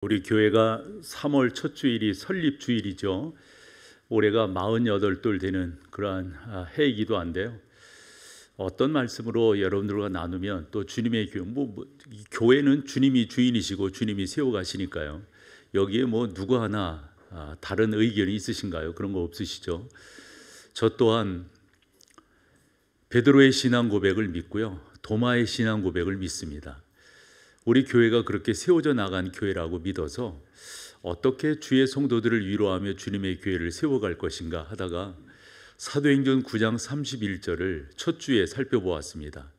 우리 교회가 3월 첫 주일이 설립 주일이죠. 올해가 48돌 되는 그러한 해이기도 한데요. 어떤 말씀으로 여러분들과 나누면 또 주님의 교회, 이 교회는 주님이 주인이시고 주님이 세워가시니까요. 여기에 누구 하나 다른 의견이 있으신가요? 그런 거 없으시죠? 저 또한 베드로의 신앙 고백을 믿고요. 도마의 신앙 고백을 믿습니다. 우리 교회가 그렇게 세워져 나간 교회라고 믿어서 어떻게 주의 성도들을 위로하며 주님의 교회를 세워갈 것인가 하다가 사도행전 9장 31절을 첫 주에 살펴보았습니다.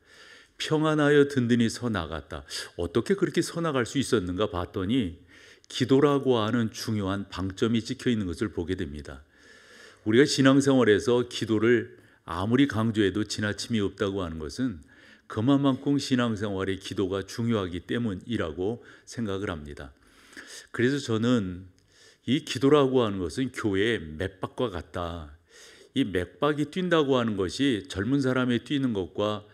평안하여 든든히 서 나갔다. 어떻게 그렇게 서 나갈 수 있었는가 봤더니 기도라고 하는 중요한 방점이 찍혀 있는 것을 보게 됩니다. 우리가 신앙생활에서 기도를 아무리 강조해도 지나침이 없다고 하는 것은 그만큼 신앙생활의 기도가 중요하기 때문이라고 생각을 합니다. 그래서 저는 이 기도라고 하는 것은 교회의 맥박과 같다. 이 맥박이 뛴다고 하는 것이 젊은 사람의 뛰는 것과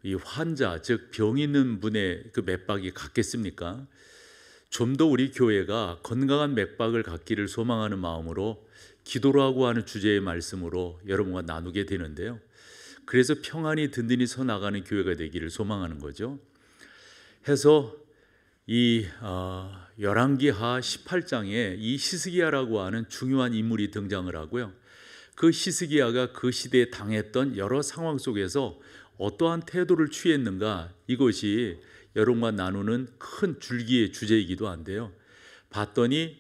이 환자, 즉 병 있는 분의 그 맥박이 같겠습니까? 좀 더 우리 교회가 건강한 맥박을 갖기를 소망하는 마음으로 기도라고 하는 주제의 말씀으로 여러분과 나누게 되는데요. 그래서 평안히 든든히 서 나가는 교회가 되기를 소망하는 거죠. 해서 이 열왕기하 18장에 이 히스기야라고 하는 중요한 인물이 등장을 하고요. 그 히스기야가 그 시대에 당했던 여러 상황 속에서 어떠한 태도를 취했는가, 이것이 여러분과 나누는 큰 줄기의 주제이기도 한데요. 봤더니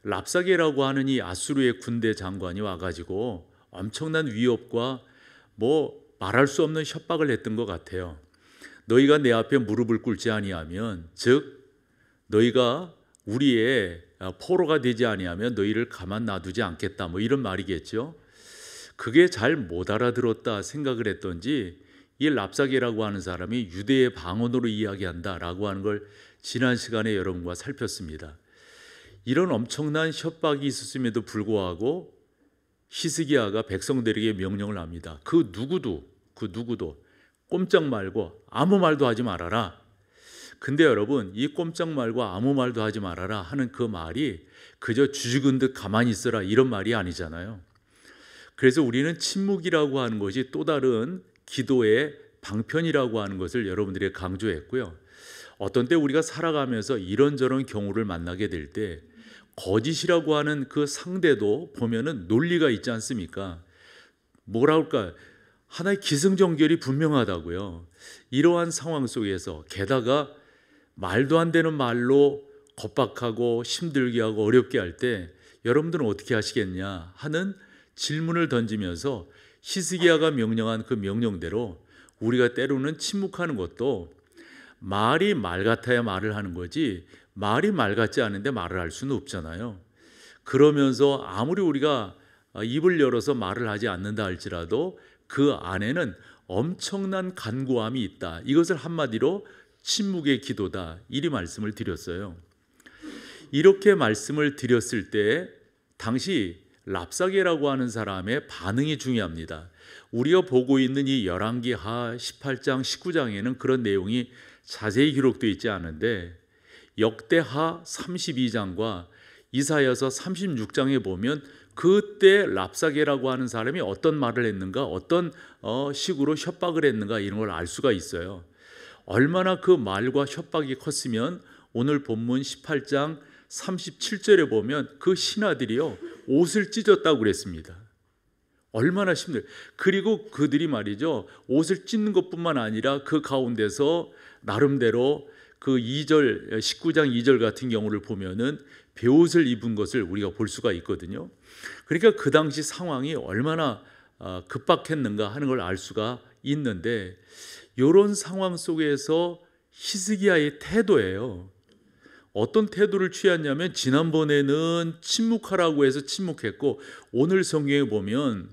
랍사게라고 하는 이 아수르의 군대 장관이 와가지고 엄청난 위협과 말할 수 없는 협박을 했던 것 같아요. 너희가 내 앞에 무릎을 꿇지 아니하면, 즉 너희가 우리의 포로가 되지 아니하면 너희를 가만 놔두지 않겠다, 이런 말이겠죠. 그게 잘 못 알아들었다 생각을 했던지 이 랍사게라고 하는 사람이 유대의 방언으로 이야기한다라고 하는 걸 지난 시간에 여러분과 살폈습니다. 이런 엄청난 협박이 있었음에도 불구하고 히스기야가 백성들에게 명령을 합니다. 그 누구도 꼼짝 말고 아무 말도 하지 말아라. 근데 여러분, 이 꼼짝 말고 아무 말도 하지 말아라 하는 그 말이 그저 쥐죽은 듯 가만히 있어라 이런 말이 아니잖아요. 그래서 우리는 침묵이라고 하는 것이 또 다른 기도의 방편이라고 하는 것을 여러분들에게 강조했고요. 어떤 때 우리가 살아가면서 이런저런 경우를 만나게 될 때 거짓이라고 하는 그 상대도 보면은 논리가 있지 않습니까? 뭐라 할까? 하나의 기승전결이 분명하다고요. 이러한 상황 속에서 게다가 말도 안 되는 말로 겁박하고 힘들게 하고 어렵게 할 때 여러분들은 어떻게 하시겠냐 하는 질문을 던지면서 히스기야가 명령한 그 명령대로 우리가 때로는 침묵하는 것도 말이 말 같아야 말을 하는 거지, 말이 말 같지 않은데 말을 할 수는 없잖아요. 그러면서 아무리 우리가 입을 열어서 말을 하지 않는다 할지라도 그 안에는 엄청난 간구함이 있다. 이것을 한마디로 침묵의 기도다, 이리 말씀을 드렸어요. 이렇게 말씀을 드렸을 때 당시 랍사게라고 하는 사람의 반응이 중요합니다. 우리가 보고 있는 이 열왕기하 18장 19장에는 그런 내용이 자세히 기록되어 있지 않은데 역대하 32장과 이사야서 36장에 보면 그때 랍사게라고 하는 사람이 어떤 말을 했는가, 어떤 식으로 협박을 했는가, 이런 걸 알 수가 있어요. 얼마나 그 말과 협박이 컸으면 오늘 본문 18장 37절에 보면 그 신하들이요 옷을 찢었다고 그랬습니다. 얼마나 힘들어요. 그리고 그들이 말이죠, 옷을 찢는 것뿐만 아니라 그 가운데서 나름대로 그 2절 19장 2절 같은 경우를 보면은 베옷을 입은 것을 우리가 볼 수가 있거든요. 그러니까 그 당시 상황이 얼마나 급박했는가 하는 걸 알 수가 있는데, 이런 상황 속에서 히스기야의 태도예요. 어떤 태도를 취했냐면 지난번에는 침묵하라고 해서 침묵했고, 오늘 성경에 보면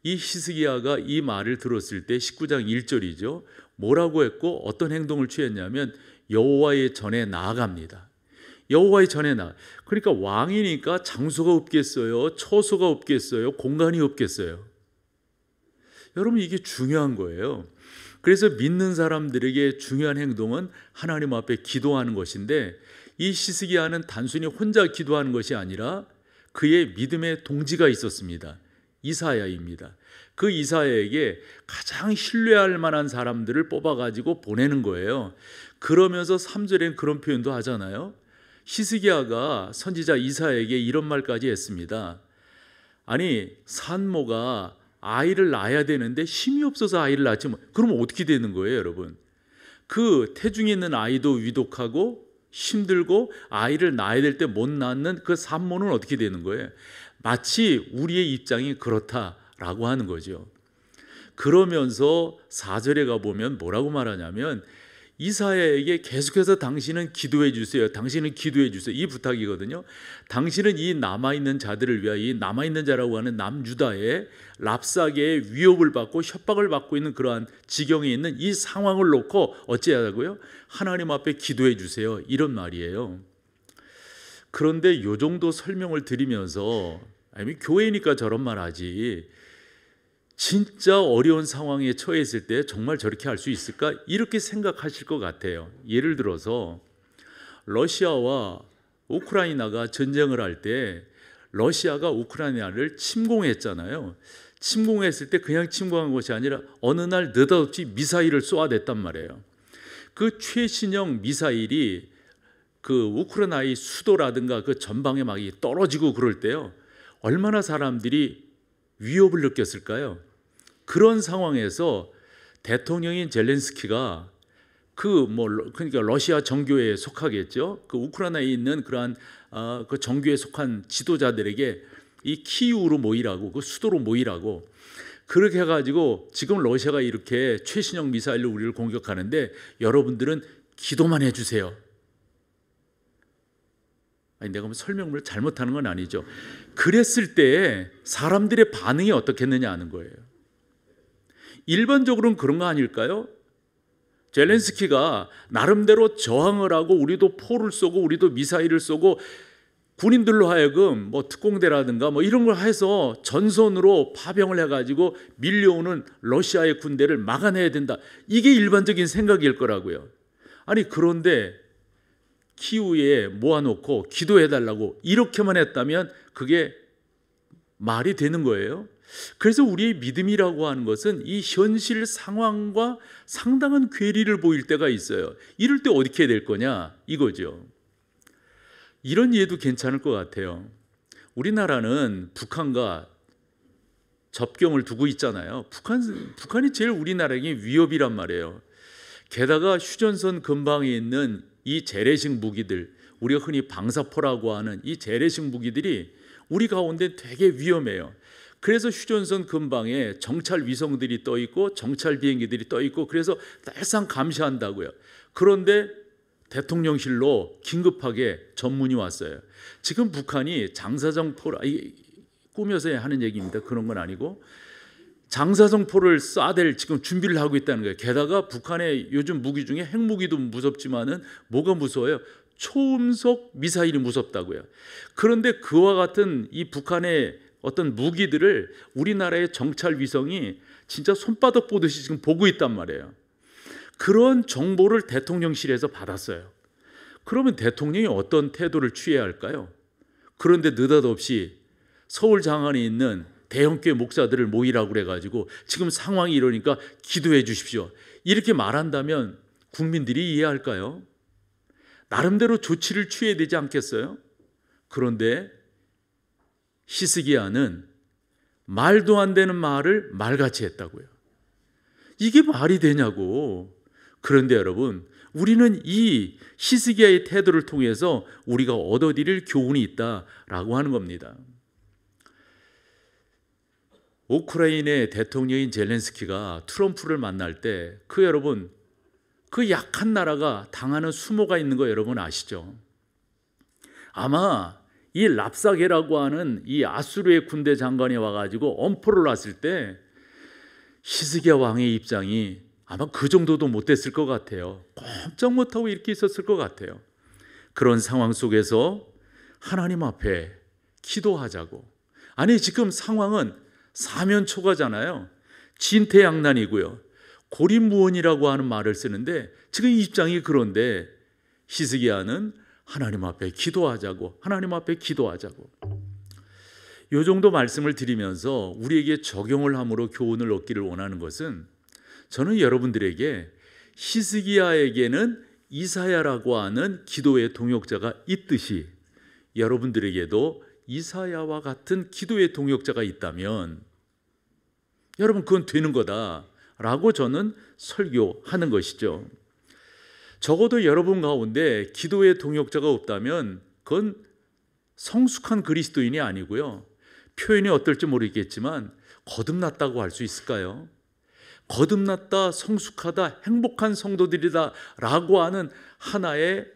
이 히스기야가 이 말을 들었을 때 19장 1절이죠. 뭐라고 했고 어떤 행동을 취했냐면 여호와의 전에 나아갑니다. 여호와의 전에 그러니까 왕이니까 장소가 없겠어요? 처소가 없겠어요? 공간이 없겠어요? 여러분, 이게 중요한 거예요. 그래서 믿는 사람들에게 중요한 행동은 하나님 앞에 기도하는 것인데 이 히스기야는 단순히 혼자 기도하는 것이 아니라 그의 믿음의 동지가 있었습니다. 이사야입니다. 그 이사야에게 가장 신뢰할 만한 사람들을 뽑아가지고 보내는 거예요. 그러면서 3절엔 그런 표현도 하잖아요. 히스기야가 선지자 이사야에게 이런 말까지 했습니다. 아니, 산모가 아이를 낳아야 되는데 힘이 없어서 아이를 낳지 그러면 어떻게 되는 거예요, 여러분? 그 태중에 있는 아이도 위독하고 힘들고 아이를 낳아야 될 때 못 낳는 그 산모는 어떻게 되는 거예요? 마치 우리의 입장이 그렇다라고 하는 거죠. 그러면서 4절에 가보면 뭐라고 말하냐면 이사야에게 계속해서 당신은 기도해 주세요. 당신은 기도해 주세요. 이 부탁이거든요. 당신은 이 남아있는 자들을 위하여, 이 남아있는 자라고 하는 남유다의 랍사게의 위협을 받고 협박을 받고 있는 그러한 지경에 있는 이 상황을 놓고 어찌하자고요? 하나님 앞에 기도해 주세요. 이런 말이에요. 그런데 이 정도 설명을 드리면서 아니, 교회니까 저런 말 하지, 진짜 어려운 상황에 처했을 때 정말 저렇게 할 수 있을까? 이렇게 생각하실 것 같아요. 예를 들어서 러시아와 우크라이나가 전쟁을 할 때 러시아가 우크라이나를 침공했잖아요. 침공했을 때 그냥 침공한 것이 아니라 어느 날 느닷없이 미사일을 쏘아댔단 말이에요. 그 최신형 미사일이 그 우크라이나의 수도라든가 그 전방에 막 떨어지고 그럴 때요, 얼마나 사람들이 위협을 느꼈을까요? 그런 상황에서 대통령인 젤렌스키가 그러니까 러시아 정교회에 속하겠죠. 그 우크라이나에 있는 그러한 그 정교회에 속한 지도자들에게 이 키이우로 모이라고, 그 수도로 모이라고 그렇게 해가지고 지금 러시아가 이렇게 최신형 미사일로 우리를 공격하는데 여러분들은 기도만 해주세요. 아니, 내가 뭐 설명을 잘못하는 건 아니죠. 그랬을 때 사람들의 반응이 어떻겠느냐 하는 거예요. 일반적으로는 그런 거 아닐까요? 젤렌스키가 나름대로 저항을 하고 우리도 포를 쏘고 우리도 미사일을 쏘고 군인들로 하여금 뭐 특공대라든가 뭐 이런 걸 해서 전선으로 파병을 해가지고 밀려오는 러시아의 군대를 막아내야 된다. 이게 일반적인 생각일 거라고요. 아니, 그런데 키우에 모아놓고 기도해달라고 이렇게만 했다면 그게 말이 되는 거예요. 그래서 우리의 믿음이라고 하는 것은 이 현실 상황과 상당한 괴리를 보일 때가 있어요. 이럴 때 어떻게 해야 될 거냐 이거죠. 이런 예도 괜찮을 것 같아요. 우리나라는 북한과 접경을 두고 있잖아요. 북한이 제일 우리나라에게 위협이란 말이에요. 게다가 휴전선 근방에 있는 이 재래식 무기들, 우리가 흔히 방사포라고 하는 이 재래식 무기들이 우리 가운데 되게 위험해요. 그래서 휴전선 근방에 정찰 위성들이 떠 있고 정찰 비행기들이 떠 있고 그래서 날상 감시한다고요. 그런데 대통령실로 긴급하게 전문이 왔어요. 지금 북한이 장사정포라, 꾸며서 하는 얘기입니다. 그런 건 아니고 장사정포를 쏴댈 지금 준비를 하고 있다는 거예요. 게다가 북한의 요즘 무기 중에 핵무기도 무섭지만은 뭐가 무서워요? 초음속 미사일이 무섭다고요. 그런데 그와 같은 이 북한의 어떤 무기들을 우리나라의 정찰 위성이 진짜 손바닥 보듯이 지금 보고 있단 말이에요. 그런 정보를 대통령실에서 받았어요. 그러면 대통령이 어떤 태도를 취해야 할까요? 그런데 느닷없이 서울 장안에 있는 대형교회 목사들을 모이라고 그래가지고 지금 상황이 이러니까 기도해 주십시오. 이렇게 말한다면 국민들이 이해할까요? 나름대로 조치를 취해야 되지 않겠어요? 그런데 히스기야는 말도 안 되는 말을 말같이 했다고요. 이게 말이 되냐고. 그런데 여러분, 우리는 이 히스기야의 태도를 통해서 우리가 얻어들일 교훈이 있다라고 하는 겁니다. 우크라이나의 대통령인 젤렌스키가 트럼프를 만날 때 여러분, 그 약한 나라가 당하는 수모가 있는 거 여러분 아시죠? 아마 이 랍사게라고 하는 이 아수르의 군대 장관이 와가지고 엄포를 놨을 때 히스기야 왕의 입장이 아마 그 정도도 못 됐을 것 같아요. 꼼짝 못하고 이렇게 있었을 것 같아요. 그런 상황 속에서 하나님 앞에 기도하자고. 아니, 지금 상황은 사면초가잖아요. 진퇴양난이고요. 고립무원이라고 하는 말을 쓰는데 지금 입장이 그런데 히스기야는 하나님 앞에 기도하자고, 하나님 앞에 기도하자고. 이 정도 말씀을 드리면서 우리에게 적용을 함으로 교훈을 얻기를 원하는 것은, 저는 여러분들에게 히스기야에게는 이사야라고 하는 기도의 동역자가 있듯이 여러분들에게도 이사야와 같은 기도의 동역자가 있다면 여러분 그건 되는 거다라고 저는 설교하는 것이죠. 적어도 여러분 가운데 기도의 동역자가 없다면 그건 성숙한 그리스도인이 아니고요, 표현이 어떨지 모르겠지만 거듭났다고 할 수 있을까요? 거듭났다, 성숙하다, 행복한 성도들이다 라고 하는 하나의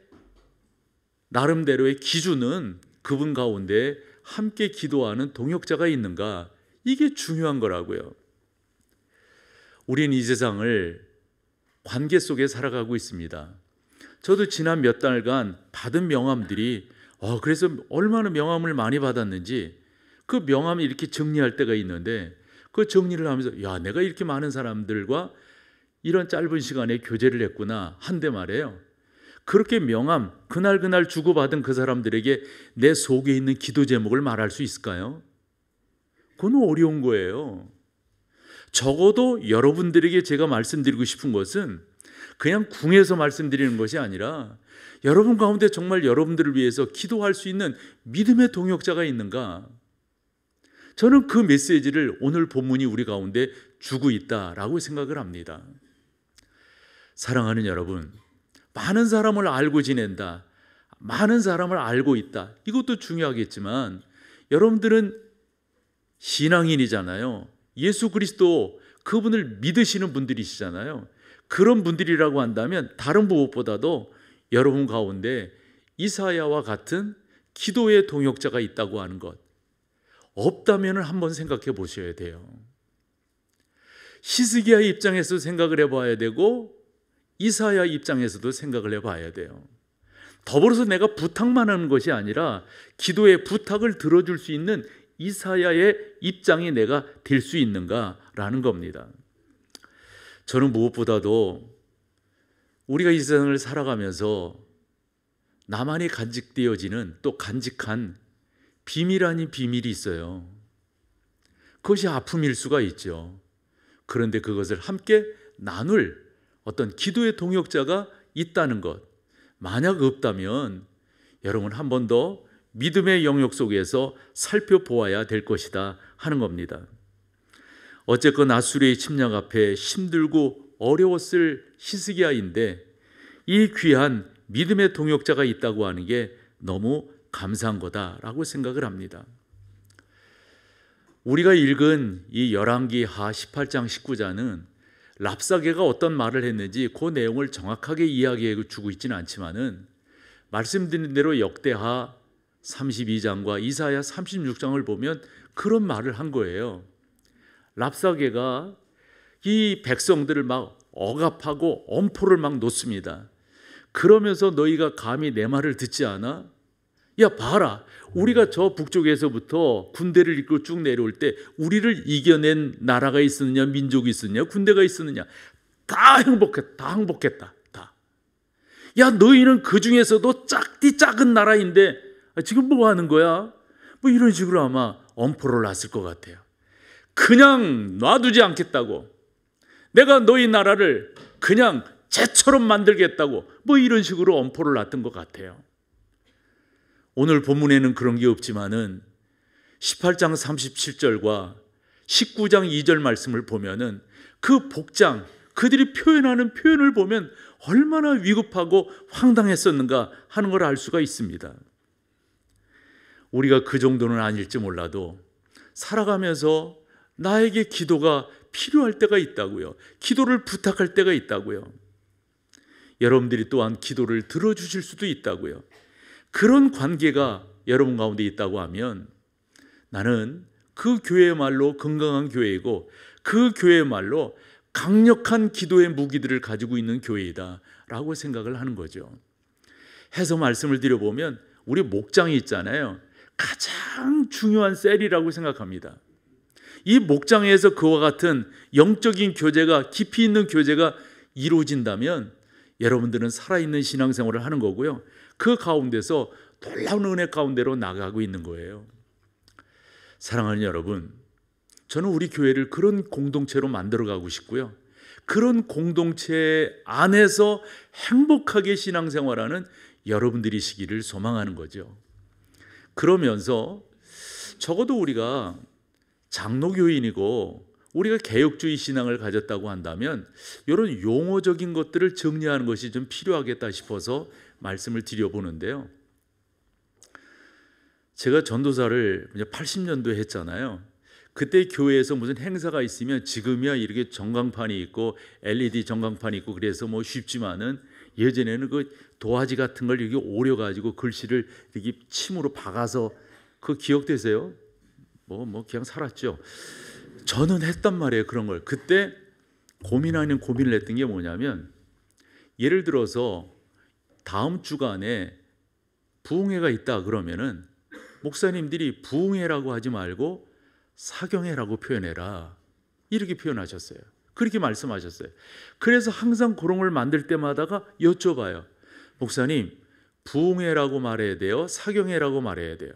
나름대로의 기준은 그분 가운데 함께 기도하는 동역자가 있는가, 이게 중요한 거라고요. 우린 이 세상을 관계 속에 살아가고 있습니다. 저도 지난 몇 달간 받은 명함들이 그래서 얼마나 명함을 많이 받았는지 그 명함을 이렇게 정리할 때가 있는데, 그 정리를 하면서 야, 내가 이렇게 많은 사람들과 이런 짧은 시간에 교제를 했구나 한데 말이에요, 그렇게 명함 그날 주고받은 그 사람들에게 내 속에 있는 기도 제목을 말할 수 있을까요? 그건 어려운 거예요. 적어도 여러분들에게 제가 말씀드리고 싶은 것은 그냥 궁에서 말씀드리는 것이 아니라 여러분 가운데 정말 여러분들을 위해서 기도할 수 있는 믿음의 동역자가 있는가, 저는 그 메시지를 오늘 본문이 우리 가운데 주고 있다라고 생각을 합니다. 사랑하는 여러분, 많은 사람을 알고 지낸다, 많은 사람을 알고 있다, 이것도 중요하겠지만 여러분들은 신앙인이잖아요. 예수 그리스도 그분을 믿으시는 분들이시잖아요. 그런 분들이라고 한다면 다른 무엇보다도 여러분 가운데 이사야와 같은 기도의 동역자가 있다고 하는 것, 없다면 한번 생각해 보셔야 돼요. 히스기야 입장에서 생각을 해봐야 되고 이사야 입장에서도 생각을 해봐야 돼요. 더불어서 내가 부탁만 하는 것이 아니라 기도의 부탁을 들어줄 수 있는 이사야의 입장이 내가 될 수 있는가라는 겁니다. 저는 무엇보다도 우리가 이 세상을 살아가면서 나만이 간직되어지는, 또 간직한 비밀 아닌 비밀이 있어요. 그것이 아픔일 수가 있죠. 그런데 그것을 함께 나눌 어떤 기도의 동역자가 있다는 것, 만약 없다면 여러분 한 번 더 믿음의 영역 속에서 살펴보아야 될 것이다 하는 겁니다. 어쨌건 아수르의 침략 앞에 힘들고 어려웠을 히스기야인데 이 귀한 믿음의 동역자가 있다고 하는 게 너무 감사한 거다라고 생각을 합니다. 우리가 읽은 이 열왕기 하 18장 19장은 랍사게가 어떤 말을 했는지 그 내용을 정확하게 이야기해 주고 있지는 않지만은 말씀드린 대로 역대하 32장과 이사야 36장을 보면 그런 말을 한 거예요. 랍사게가 이 백성들을 막 억압하고 엄포를 막 놓습니다. 그러면서 너희가 감히 내 말을 듣지 않아? 야 봐라, 우리가 저 북쪽에서부터 군대를 이끌고 쭉 내려올 때 우리를 이겨낸 나라가 있었느냐, 민족이 있었느냐, 군대가 있었느냐, 다 행복했다. 다. 야 너희는 그 중에서도 작은 나라인데 지금 뭐 하는 거야? 뭐 이런 식으로 아마 엄포를 놨을 것 같아요. 그냥 놔두지 않겠다고, 내가 너희 나라를 그냥 쟤처럼 만들겠다고, 뭐 이런 식으로 엄포를 놨던 것 같아요. 오늘 본문에는 그런 게 없지만은 18장 37절과 19장 2절 말씀을 보면은 그 복장, 그들이 표현하는 표현을 보면 얼마나 위급하고 황당했었는가 하는 걸 알 수가 있습니다. 우리가 그 정도는 아닐지 몰라도 살아가면서 나에게 기도가 필요할 때가 있다고요. 기도를 부탁할 때가 있다고요. 여러분들이 또한 기도를 들어주실 수도 있다고요. 그런 관계가 여러분 가운데 있다고 하면 나는 그 교회야말로 건강한 교회이고 그 교회야말로 강력한 기도의 무기들을 가지고 있는 교회이다 라고 생각을 하는 거죠. 해서 말씀을 드려보면 우리 목장이 있잖아요. 가장 중요한 셀이라고 생각합니다. 이 목장에서 그와 같은 영적인 교제가, 깊이 있는 교제가 이루어진다면 여러분들은 살아있는 신앙생활을 하는 거고요. 그 가운데서 놀라운 은혜 가운데로 나가고 있는 거예요. 사랑하는 여러분, 저는 우리 교회를 그런 공동체로 만들어가고 싶고요, 그런 공동체 안에서 행복하게 신앙생활하는 여러분들이시기를 소망하는 거죠. 그러면서 적어도 우리가 장로교인이고 우리가 개혁주의 신앙을 가졌다고 한다면 이런 용어적인 것들을 정리하는 것이 좀 필요하겠다 싶어서 말씀을 드려보는데요. 제가 전도사를 80년도에 했잖아요. 그때 교회에서 무슨 행사가 있으면 지금이야 이렇게 전광판이 있고 LED 전광판이 있고 그래서 뭐 쉽지만은 예전에는 그 도화지 같은 걸 이렇게 오려가지고 글씨를 이렇게 침으로 박아서, 그 기억되세요? 뭐 그냥 살았죠. 저는 했단 말이에요, 그런 걸. 그때 고민 아닌 고민을 했던 게 뭐냐면, 예를 들어서 다음 주간에 부흥회가 있다 그러면은 목사님들이 부흥회라고 하지 말고 사경회라고 표현해라, 이렇게 표현하셨어요. 그렇게 말씀하셨어요. 그래서 항상 그런 걸 만들 때마다가 여쭤봐요. 목사님, 부흥회라고 말해야 돼요? 사경회라고 말해야 돼요?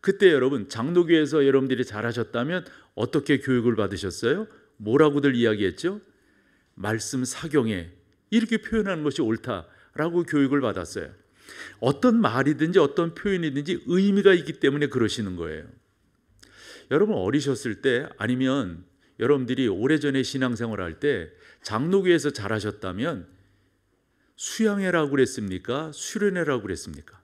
그때 여러분, 장로교에서 여러분들이 잘하셨다면 어떻게 교육을 받으셨어요? 뭐라고들 이야기했죠? 말씀 사경회, 이렇게 표현하는 것이 옳다라고 교육을 받았어요. 어떤 말이든지 어떤 표현이든지 의미가 있기 때문에 그러시는 거예요. 여러분 어리셨을 때, 아니면 여러분들이 오래전에 신앙생활 할 때 장로교에서 잘하셨다면 수양회라고 그랬습니까? 수련회라고 그랬습니까?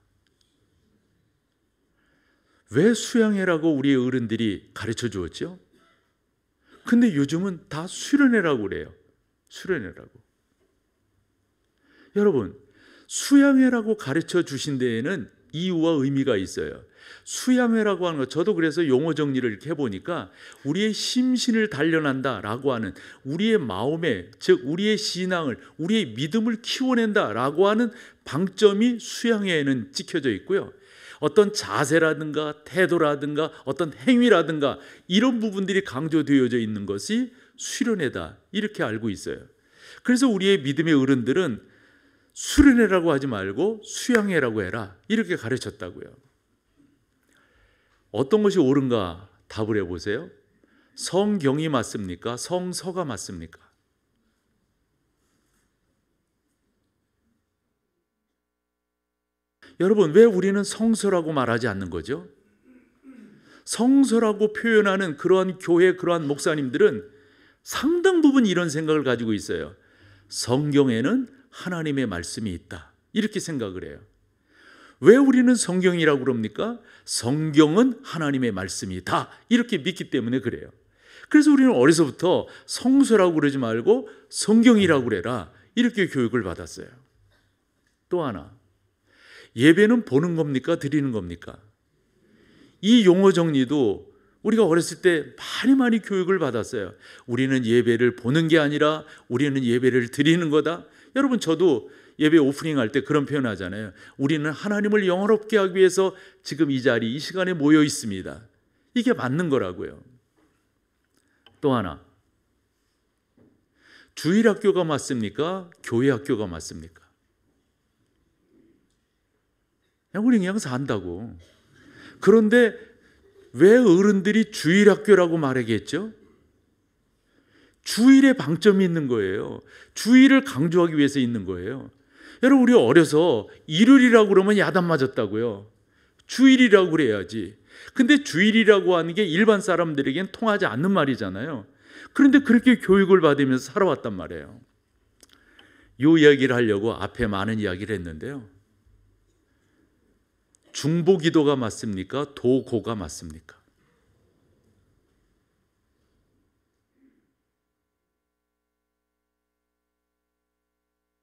왜 수양회라고 우리 어른들이 가르쳐 주었죠? 근데 요즘은 다 수련회라고 그래요. 수련회라고. 여러분, 수양회라고 가르쳐 주신 데에는 이유와 의미가 있어요. 수양회라고 하는 것, 저도 그래서 용어 정리를 이렇게 해보니까 우리의 심신을 단련한다라고 하는, 우리의 마음에, 즉 우리의 신앙을, 우리의 믿음을 키워낸다라고 하는 방점이 수양회에는 찍혀져 있고요, 어떤 자세라든가 태도라든가 어떤 행위라든가 이런 부분들이 강조되어져 있는 것이 수련회다, 이렇게 알고 있어요. 그래서 우리의 믿음의 어른들은 수련회라고 하지 말고 수양회라고 해라, 이렇게 가르쳤다고요. 어떤 것이 옳은가 답을 해보세요. 성경이 맞습니까? 성서가 맞습니까? 여러분, 왜 우리는 성서라고 말하지 않는 거죠? 성서라고 표현하는 그러한 교회, 그러한 목사님들은 상당 부분 이런 생각을 가지고 있어요. 성경에는 하나님의 말씀이 있다, 이렇게 생각을 해요. 왜 우리는 성경이라고 그럽니까? 성경은 하나님의 말씀이다, 이렇게 믿기 때문에 그래요. 그래서 우리는 어려서부터 성서라고 그러지 말고 성경이라고 그래라, 이렇게 교육을 받았어요. 또 하나, 예배는 보는 겁니까? 드리는 겁니까? 이 용어 정리도 우리가 어렸을 때 많이 교육을 받았어요. 우리는 예배를 보는 게 아니라 우리는 예배를 드리는 거다. 여러분, 저도 예배 오프닝 할 때 그런 표현 하잖아요. 우리는 하나님을 영화롭게 하기 위해서 지금 이 자리, 이 시간에 모여 있습니다. 이게 맞는 거라고요. 또 하나, 주일학교가 맞습니까? 교회학교가 맞습니까? 우리 그냥 산다고. 그런데 왜 어른들이 주일학교라고 말하겠죠? 주일에 방점이 있는 거예요. 주일을 강조하기 위해서 있는 거예요. 여러분, 우리 어려서 일요일이라고 그러면 야단 맞았다고요. 주일이라고 그래야지. 근데 주일이라고 하는 게 일반 사람들에겐 통하지 않는 말이잖아요. 그런데 그렇게 교육을 받으면서 살아왔단 말이에요. 이 이야기를 하려고 앞에 많은 이야기를 했는데요. 중보기도가 맞습니까? 도고가 맞습니까?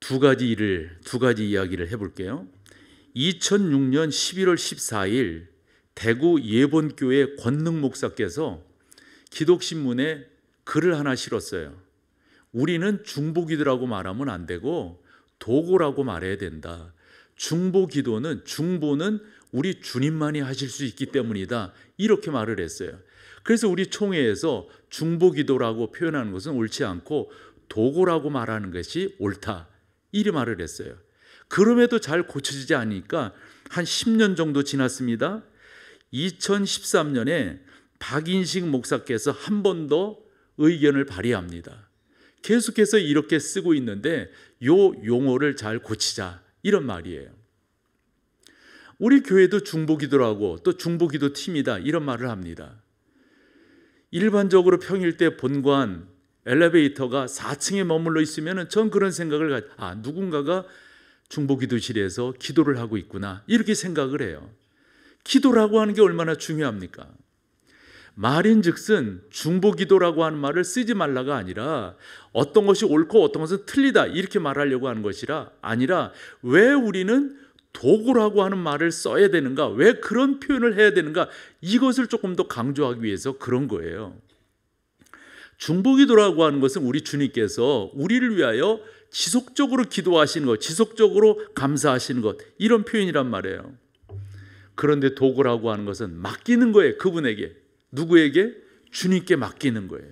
두 가지 이야기를 해볼게요. 2006년 11월 14일 대구 예본교회 권능 목사께서 기독신문에 글을 하나 실었어요. 우리는 중보기도라고 말하면 안 되고 도고라고 말해야 된다. 중보는 우리 주님만이 하실 수 있기 때문이다, 이렇게 말을 했어요. 그래서 우리 총회에서 중보기도라고 표현하는 것은 옳지 않고 도고라고 말하는 것이 옳다, 이리 말을 했어요. 그럼에도 잘 고쳐지지 않으니까 한 10년 정도 지났습니다. 2013년에 박인식 목사께서 한 번 더 의견을 발의합니다. 계속해서 이렇게 쓰고 있는데 요 용어를 잘 고치자, 이런 말이에요. 우리 교회도 중보기도라고 또 중보기도 팀이다, 이런 말을 합니다. 일반적으로 평일 때 본관 엘리베이터가 4층에 머물러 있으면 전 그런 생각을 누군가가 중보기도실에서 기도를 하고 있구나, 이렇게 생각을 해요. 기도라고 하는 게 얼마나 중요합니까? 말인즉슨 중보기도라고 하는 말을 쓰지 말라가 아니라 어떤 것이 옳고 어떤 것은 틀리다, 이렇게 말하려고 하는 것이라 아니라 왜 우리는 도구라고 하는 말을 써야 되는가, 왜 그런 표현을 해야 되는가, 이것을 조금 더 강조하기 위해서 그런 거예요. 중보기도라고 하는 것은 우리 주님께서 우리를 위하여 지속적으로 기도하시는 것, 지속적으로 감사하시는 것, 이런 표현이란 말이에요. 그런데 도구라고 하는 것은 맡기는 거예요. 그분에게. 누구에게? 주님께 맡기는 거예요.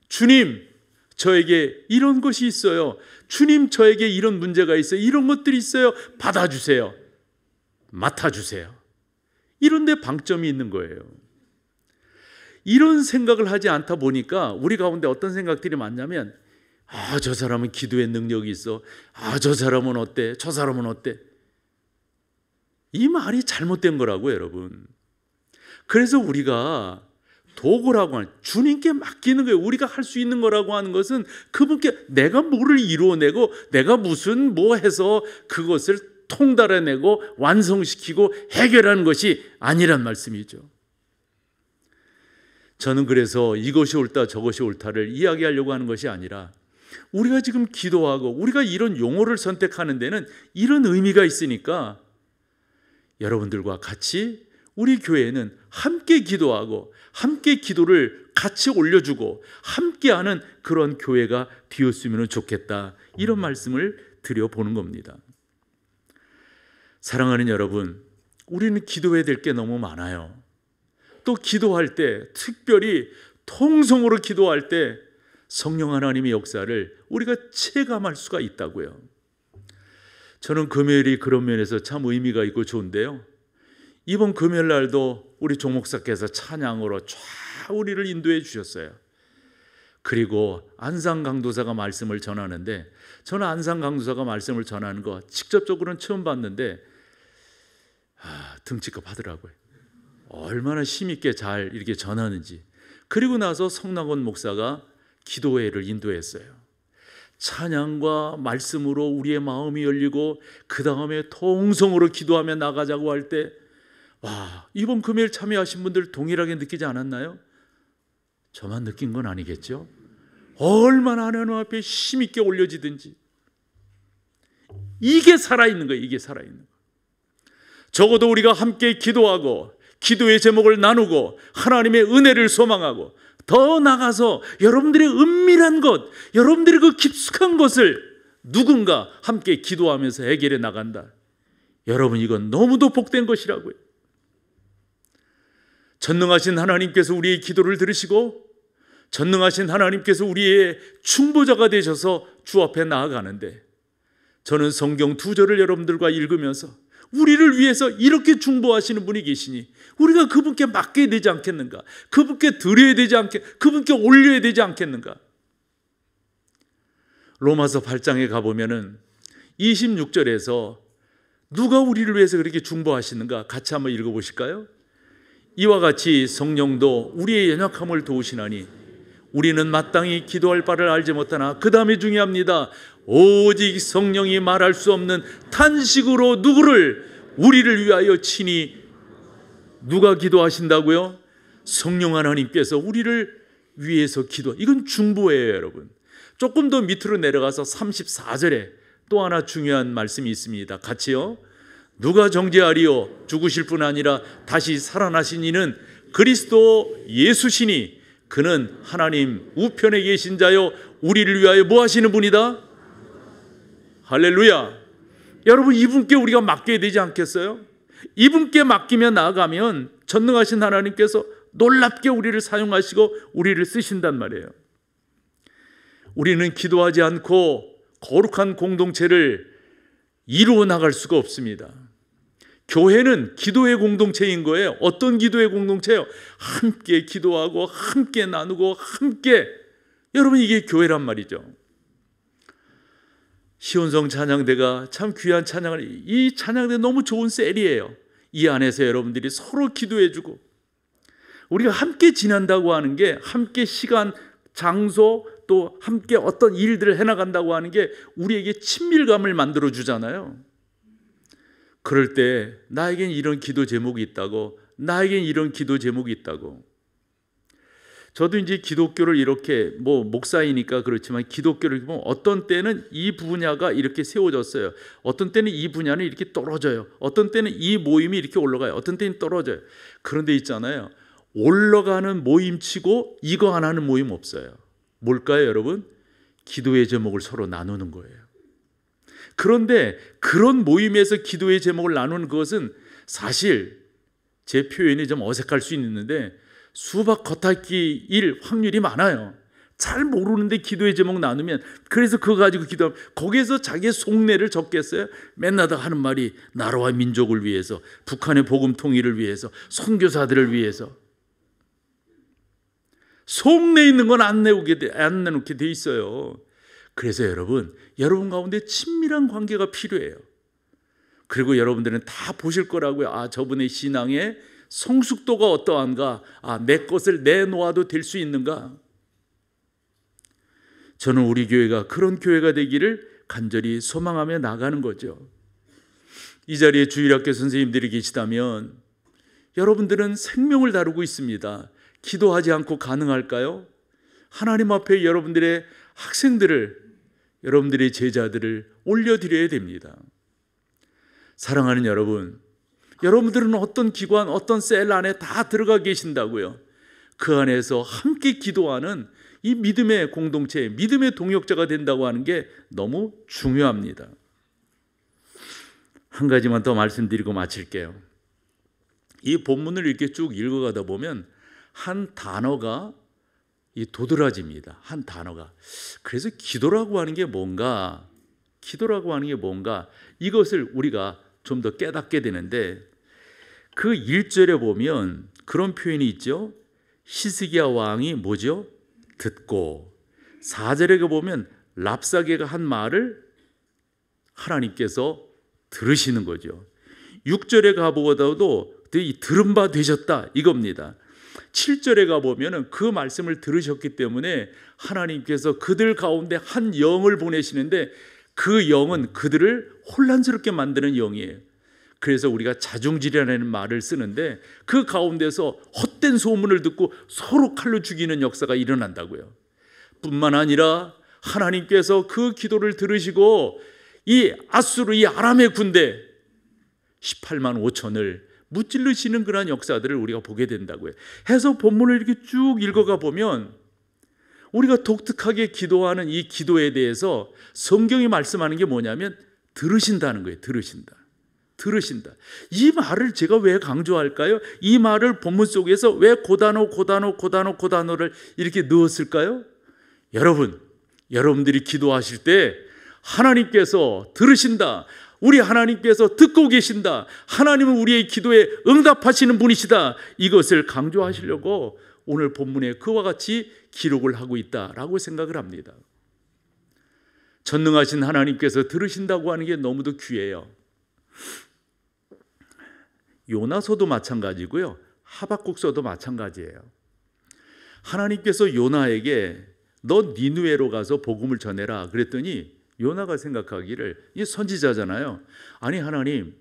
주님, 저에게 이런 것이 있어요. 주님, 저에게 이런 문제가 있어요. 이런 것들이 있어요. 받아주세요. 맡아주세요. 이런 데 방점이 있는 거예요. 이런 생각을 하지 않다 보니까 우리 가운데 어떤 생각들이 많냐면, 저 사람은 기도의 능력이 있어. 저 사람은 어때? 저 사람은 어때? 이 말이 잘못된 거라고요, 여러분. 그래서 우리가 도구라고 하는, 주님께 맡기는 거예요. 우리가 할 수 있는 거라고 하는 것은 그분께 내가 뭐를 이루어내고 내가 무슨 뭐 해서 그것을 통달해내고 완성시키고 해결하는 것이 아니란 말씀이죠. 저는 그래서 이것이 옳다 저것이 옳다를 이야기하려고 하는 것이 아니라, 우리가 지금 기도하고 우리가 이런 용어를 선택하는 데는 이런 의미가 있으니까 여러분들과 같이 우리 교회는 함께 기도하고 함께 기도를 같이 올려주고 함께하는 그런 교회가 되었으면 좋겠다, 이런 말씀을 드려보는 겁니다. 사랑하는 여러분, 우리는 기도해야 될 게 너무 많아요. 또 기도할 때, 특별히 통성으로 기도할 때 성령 하나님의 역사를 우리가 체감할 수가 있다고요. 저는 금요일이 그런 면에서 참 의미가 있고 좋은데요, 이번 금요일 날도 우리 종 목사께서 찬양으로 쫙 우리를 인도해 주셨어요. 그리고 안상 강도사가 말씀을 전하는데, 저는 안상 강도사가 말씀을 전하는 거 직접적으로는 처음 봤는데 등치급 하더라고요. 얼마나 힘있게 잘 이렇게 전하는지. 그리고 나서 성낙원 목사가 기도회를 인도했어요. 찬양과 말씀으로 우리의 마음이 열리고 그 다음에 통성으로 기도하며 나가자고 할 때, 이번 금요일 참여하신 분들 동일하게 느끼지 않았나요? 저만 느낀 건 아니겠죠? 얼마나 하나님 앞에 힘있게 올려지든지. 이게 살아있는 거예요. 이게 살아있는 거예요. 적어도 우리가 함께 기도하고 기도의 제목을 나누고 하나님의 은혜를 소망하고 더 나가서 여러분들의 은밀한 것, 여러분들의 그 깊숙한 것을 누군가 함께 기도하면서 해결해 나간다. 여러분, 이건 너무도 복된 것이라고요. 전능하신 하나님께서 우리의 기도를 들으시고 전능하신 하나님께서 우리의 충보자가 되셔서 주 앞에 나아가는데, 저는 성경 2절을 여러분들과 읽으면서 우리를 위해서 이렇게 중보하시는 분이 계시니 우리가 그분께 맡겨야 되지 않겠는가? 그분께 드려야 되지 그분께 올려야 되지 않겠는가? 로마서 8장에 가보면은 26절에서 누가 우리를 위해서 그렇게 중보하시는가? 같이 한번 읽어보실까요? 이와 같이 성령도 우리의 연약함을 도우시나니 우리는 마땅히 기도할 바를 알지 못하나, 그 다음에 중요합니다. 오직 성령이 말할 수 없는 탄식으로 누구를, 우리를 위하여 친히 누가 기도하신다고요? 성령 하나님께서 우리를 위해서 이건 중보예요, 여러분. 조금 더 밑으로 내려가서 34절에 또 하나 중요한 말씀이 있습니다. 같이요. 누가 정죄하리요? 죽으실 뿐 아니라 다시 살아나신 이는 그리스도 예수시니 그는 하나님 우편에 계신 자요 우리를 위하여 뭐 하시는 분이다? 할렐루야. 여러분, 이분께 우리가 맡겨야 되지 않겠어요? 이분께 맡기며 나아가면 전능하신 하나님께서 놀랍게 우리를 사용하시고 우리를 쓰신단 말이에요. 우리는 기도하지 않고 거룩한 공동체를 이루어 나갈 수가 없습니다. 교회는 기도의 공동체인 거예요. 어떤 기도의 공동체예요? 함께 기도하고 함께 나누고 함께, 여러분 이게 교회란 말이죠. 시온성 찬양대가 참 귀한 찬양을, 이 찬양대 너무 좋은 셀이에요. 이 안에서 여러분들이 서로 기도해주고, 우리가 함께 지낸다고 하는 게, 함께 시간, 장소, 또 함께 어떤 일들을 해나간다고 하는 게 우리에게 친밀감을 만들어 주잖아요. 그럴 때 나에겐 이런 기도 제목이 있다고, 나에겐 이런 기도 제목이 있다고. 저도 이제 기독교를 이렇게, 목사이니까 그렇지만 기독교를 보면 어떤 때는 이 분야가 이렇게 세워졌어요. 어떤 때는 이 분야는 이렇게 떨어져요. 어떤 때는 이 모임이 이렇게 올라가요. 어떤 때는 떨어져요. 그런데 있잖아요, 올라가는 모임치고 이거 안 하는 모임 없어요. 뭘까요, 여러분? 기도의 제목을 서로 나누는 거예요. 그런데 그런 모임에서 기도의 제목을 나누는 것은 사실 제 표현이 좀 어색할 수 있는데 수박 겉핥기일 확률이 많아요. 잘 모르는데 기도의 제목 나누면, 그래서 그거 가지고 기도하면 거기에서 자기의 속내를 적겠어요? 맨날 다 하는 말이 나라와 민족을 위해서, 북한의 복음 통일을 위해서, 선교사들을 위해서. 속내 있는 건 안 내놓게 돼 있어요. 그래서 여러분 가운데 친밀한 관계가 필요해요. 그리고 여러분들은 다 보실 거라고요. 저분의 신앙의 성숙도가 어떠한가, 내 것을 내놓아도 될 수 있는가. 저는 우리 교회가 그런 교회가 되기를 간절히 소망하며 나가는 거죠. 이 자리에 주일학교 선생님들이 계시다면 여러분들은 생명을 다루고 있습니다. 기도하지 않고 가능할까요? 하나님 앞에 여러분들의 학생들을, 여러분들의 제자들을 올려드려야 됩니다. 사랑하는 여러분, 여러분들은 어떤 기관, 어떤 셀 안에 다 들어가 계신다고요. 그 안에서 함께 기도하는 이 믿음의 공동체, 믿음의 동역자가 된다고 하는 게 너무 중요합니다. 한 가지만 더 말씀드리고 마칠게요. 이 본문을 이렇게 쭉 읽어가다 보면 한 단어가 도드라집니다. 한 단어가. 그래서 기도라고 하는 게 뭔가, 이것을 우리가 좀 더 깨닫게 되는데, 그 1절에 보면 그런 표현이 있죠. 히스기야 왕이 뭐죠? 듣고. 4절에 보면 랍사게가 한 말을 하나님께서 들으시는 거죠. 6절에 가보다도 들은 바 되셨다 이겁니다. 7절에 가보면 그 말씀을 들으셨기 때문에 하나님께서 그들 가운데 한 영을 보내시는데, 그 영은 그들을 혼란스럽게 만드는 영이에요. 그래서 우리가 자중질이라는 말을 쓰는데, 그 가운데서 헛된 소문을 듣고 서로 칼로 죽이는 역사가 일어난다고요. 뿐만 아니라 하나님께서 그 기도를 들으시고 이 아수르, 이 아람의 군대 18만 5천을 무찔르시는 그러한 역사들을 우리가 보게 된다고요. 해서 본문을 이렇게 쭉 읽어가 보면 우리가 독특하게 기도하는 이 기도에 대해서 성경이 말씀하는 게 뭐냐면 들으신다는 거예요. 들으신다. 이 말을 제가 왜 강조할까요? 이 말을 본문 속에서 왜 고단어를 이렇게 넣었을까요? 여러분들이 기도하실 때 하나님께서 들으신다. 우리 하나님께서 듣고 계신다. 하나님은 우리의 기도에 응답하시는 분이시다. 이것을 강조하시려고 오늘 본문에 그와 같이 기록을 하고 있다라고 생각을 합니다. 전능하신 하나님께서 들으신다고 하는 게 너무도 귀해요. 요나서도 마찬가지고요, 하박국서도 마찬가지예요. 하나님께서 요나에게 너 니느웨로 가서 복음을 전해라 그랬더니 요나가 생각하기를, 이 선지자잖아요. 아니 하나님,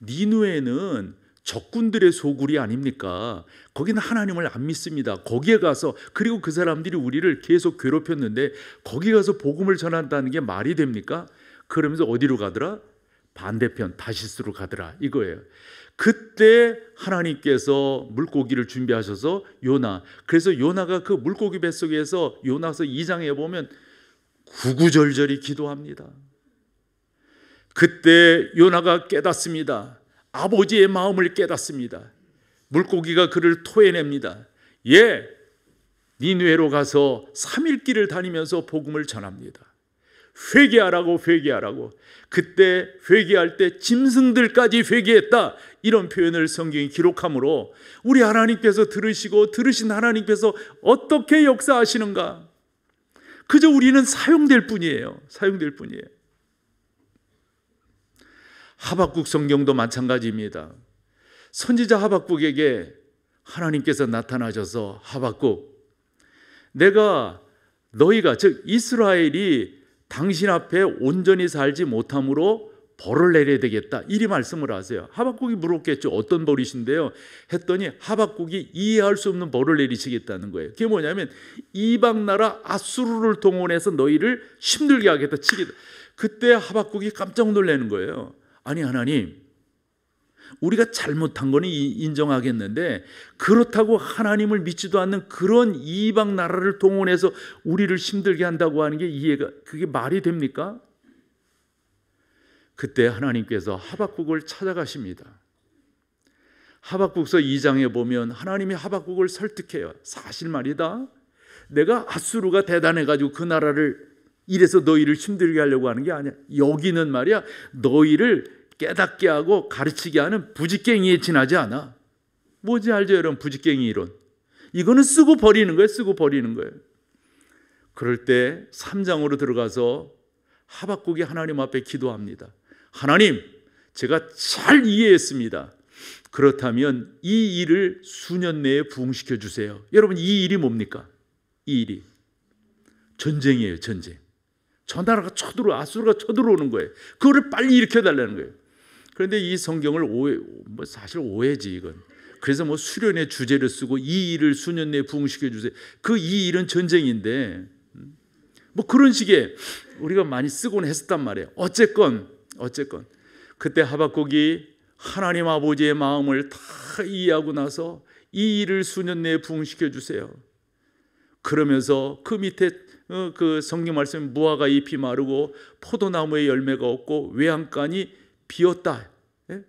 니느웨는 적군들의 소굴이 아닙니까? 거기는 하나님을 안 믿습니다. 거기에 가서, 그리고 그 사람들이 우리를 계속 괴롭혔는데 거기 가서 복음을 전한다는 게 말이 됩니까? 그러면서 어디로 가더라? 반대편 다시스로 가더라 이거예요. 그때 하나님께서 물고기를 준비하셔서 그래서 요나가 그 물고기 뱃속에서 요나서 2장에 보면 구구절절히 기도합니다. 그때 요나가 깨닫습니다. 아버지의 마음을 깨닫습니다. 물고기가 그를 토해냅니다. 니느웨로 가서 3일 길을 다니면서 복음을 전합니다. 회개하라고 회개하라고. 그때 회개할 때 짐승들까지 회개했다, 이런 표현을 성경이 기록하므로 우리 하나님께서 들으시고 들으신 하나님께서 어떻게 역사하시는가, 그저 우리는 사용될 뿐이에요. 사용될 뿐이에요. 하박국 성경도 마찬가지입니다. 선지자 하박국에게 하나님께서 나타나셔서 하박국, 내가 너희가 즉 이스라엘이 당신 앞에 온전히 살지 못함으로 벌을 내려야 되겠다, 이리 말씀을 하세요. 하박국이 물었겠죠. 어떤 벌이신데요? 했더니 하박국이 이해할 수 없는 벌을 내리시겠다는 거예요. 그게 뭐냐면 이방 나라 아수르를 동원해서 너희를 힘들게 하겠다, 치겠다. 그때 하박국이 깜짝 놀라는 거예요. 아니 하나님, 우리가 잘못한 거는 인정하겠는데 그렇다고 하나님을 믿지도 않는 그런 이방 나라를 동원해서 우리를 힘들게 한다고 하는 게 그게 말이 됩니까? 그때 하나님께서 하박국을 찾아가십니다. 하박국서 2장에 보면 하나님이 하박국을 설득해요. 사실 말이다, 내가 아수르가 대단해가지고 그 나라를 이래서 너희를 힘들게 하려고 하는 게 아니야. 여기는 말이야, 너희를 깨닫게 하고 가르치게 하는 부지깽이에 지나지 않아. 뭐지 알죠 여러분? 부지깽이 이론. 이거는 쓰고 버리는 거예요. 쓰고 버리는 거예요. 그럴 때 3장으로 들어가서 하박국이 하나님 앞에 기도합니다. 하나님, 제가 잘 이해했습니다. 그렇다면 이 일을 수년 내에 부흥시켜 주세요. 여러분, 이 일이 뭡니까? 이 일이 전쟁이에요. 전쟁. 저 나라가 아수르가 쳐들어오는 거예요. 그거를 빨리 일으켜달라는 거예요. 그런데 이 성경을 사실 오해지 이건. 그래서 수련의 주제를 쓰고 이 일을 수년 내에 부흥시켜 주세요. 그 이 일은 전쟁인데 그런 식의 우리가 많이 쓰곤 했었단 말이에요. 어쨌건 그때 하박국이 하나님 아버지의 마음을 다 이해하고 나서 이 일을 수년 내에 부흥시켜 주세요. 그러면서 그 밑에 그 성경 말씀에 무화과 잎이 마르고 포도나무에 열매가 없고 외양간이 비었다. 예?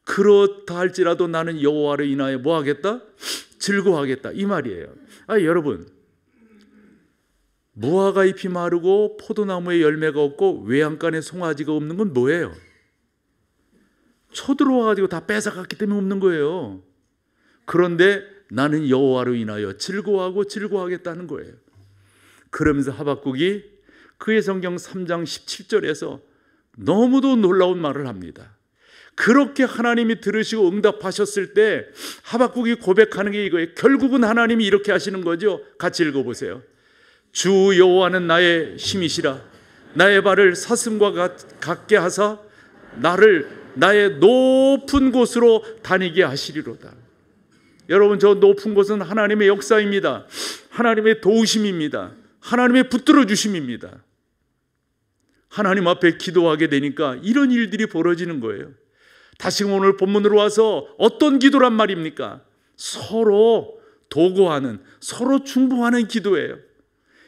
그렇다 할지라도 나는 여호와를 인하여 뭐 하겠다? 즐거워하겠다, 이 말이에요. 여러분, 무화과 잎이 마르고 포도나무에 열매가 없고 외양간에 송아지가 없는 건 뭐예요? 쳐들어와가지고 다 뺏어갔기 때문에 없는 거예요. 그런데 나는 여호와로 인하여 즐거워하고 즐거워하겠다는 거예요. 그러면서 하박국이 그의 성경 3장 17절에서 너무도 놀라운 말을 합니다. 그렇게 하나님이 들으시고 응답하셨을 때 하박국이 고백하는 게 이거예요. 결국은 하나님이 이렇게 하시는 거죠. 같이 읽어보세요. 주 여호와는 나의 힘이시라. 나의 발을 사슴과 같게 하사 나를 나의 높은 곳으로 다니게 하시리로다. 여러분, 저 높은 곳은 하나님의 역사입니다. 하나님의 도우심입니다. 하나님의 붙들어 주심입니다. 하나님 앞에 기도하게 되니까 이런 일들이 벌어지는 거예요. 다시금 오늘 본문으로 와서 어떤 기도란 말입니까? 서로 도구하는, 서로 중보하는 기도예요.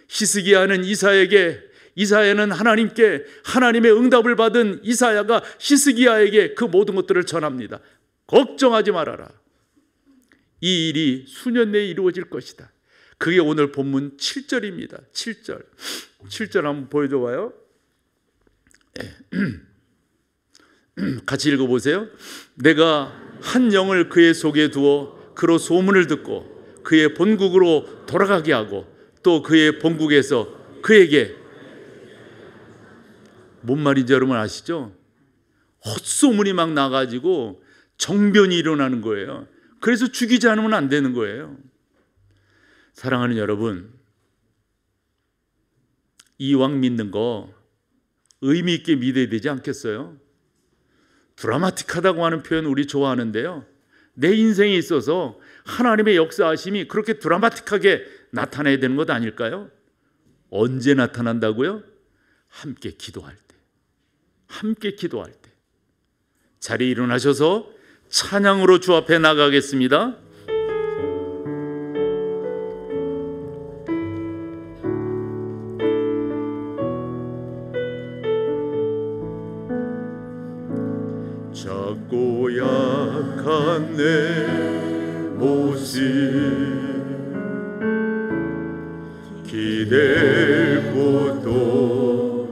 히스기야는 이사야에게, 이사야는 하나님께, 하나님의 응답을 받은 이사야가 히스기야에게 그 모든 것들을 전합니다. 걱정하지 말아라. 이 일이 수년 내에 이루어질 것이다. 그게 오늘 본문 7절입니다. 7절 한번 보여줘 봐요. 같이 읽어보세요. 내가 한 영을 그의 속에 두어 그로 소문을 듣고 그의 본국으로 돌아가게 하고 또 그의 본국에서 그에게, 뭔 말인지 여러분 아시죠? 헛소문이 막 나가지고 정변이 일어나는 거예요. 그래서 죽이지 않으면 안 되는 거예요. 사랑하는 여러분, 이 왕 믿는 거 의미 있게 믿어야 되지 않겠어요? 드라마틱하다고 하는 표현 우리 좋아하는데요, 내 인생에 있어서 하나님의 역사하심이 그렇게 드라마틱하게 나타나야 되는 것 아닐까요? 언제 나타난다고요? 함께 기도할 때. 함께 기도할 때. 자리에 일어나셔서 찬양으로 주 앞에 나가겠습니다. 작고 약한 내 모습 기댈 곳도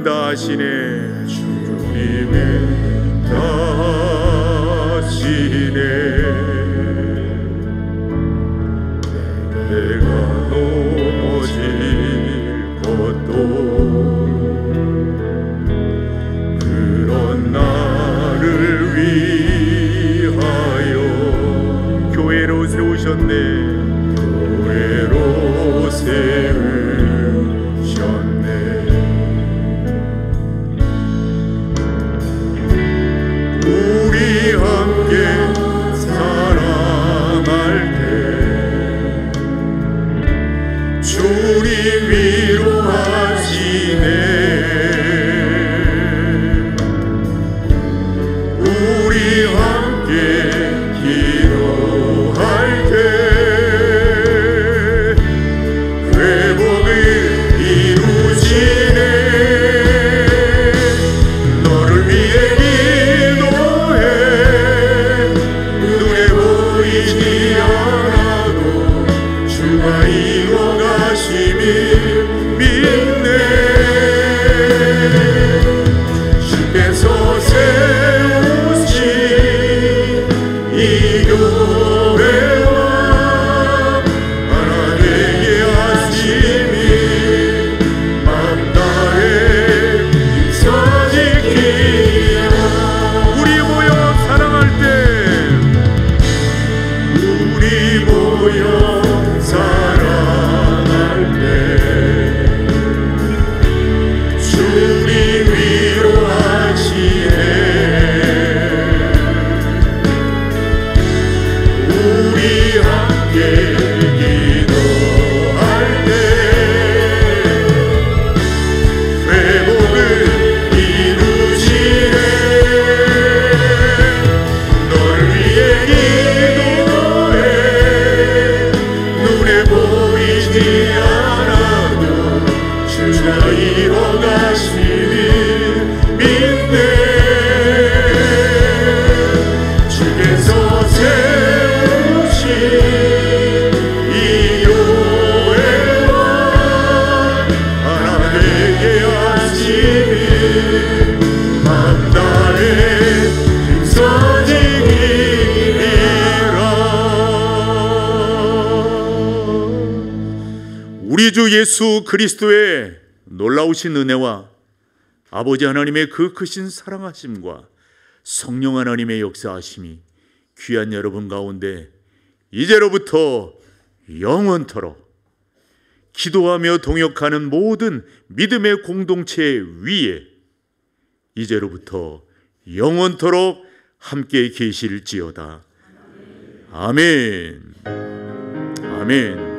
주님은 다 하시네. 주님은 다 하시네. 내가 넘어질 것도 그런 나를 위하여 교회로 세우셨네. 교회로 세우셨네. 우리 함께 사랑할 때 주님 위로하시네. 우리 함께 기도할 때 회복을 이루시네. 너를 위해 기도해. 눈에 보이지 않아도 주가 이뤄가심을 믿네. 주께서 세우신 이 교회와 하나 되게 하심이 맘 다해 힘써지키라. 우리 모여 사랑할 때, 우리 모여 사랑할 때 주님 위로하시네. 우리 함께 기도할 때 회복을 이루시네. 너를 위해 기도해. 눈에 보이지 않아도 주가 이뤄가심을 믿네. 주께서 세우신 이 교회와 하나 되게 하심을 맘 다해 힘써지기라. 우리 주 예수 그리스도의 놀라우신 은혜와 아버지 하나님의 그 크신 사랑하심과 성령 하나님의 역사하심이 귀한 여러분 가운데 이제로부터 영원토록 기도하며 동역하는 모든 믿음의 공동체 위에 이제로부터 영원토록 함께 계실지어다. 아멘. 아멘.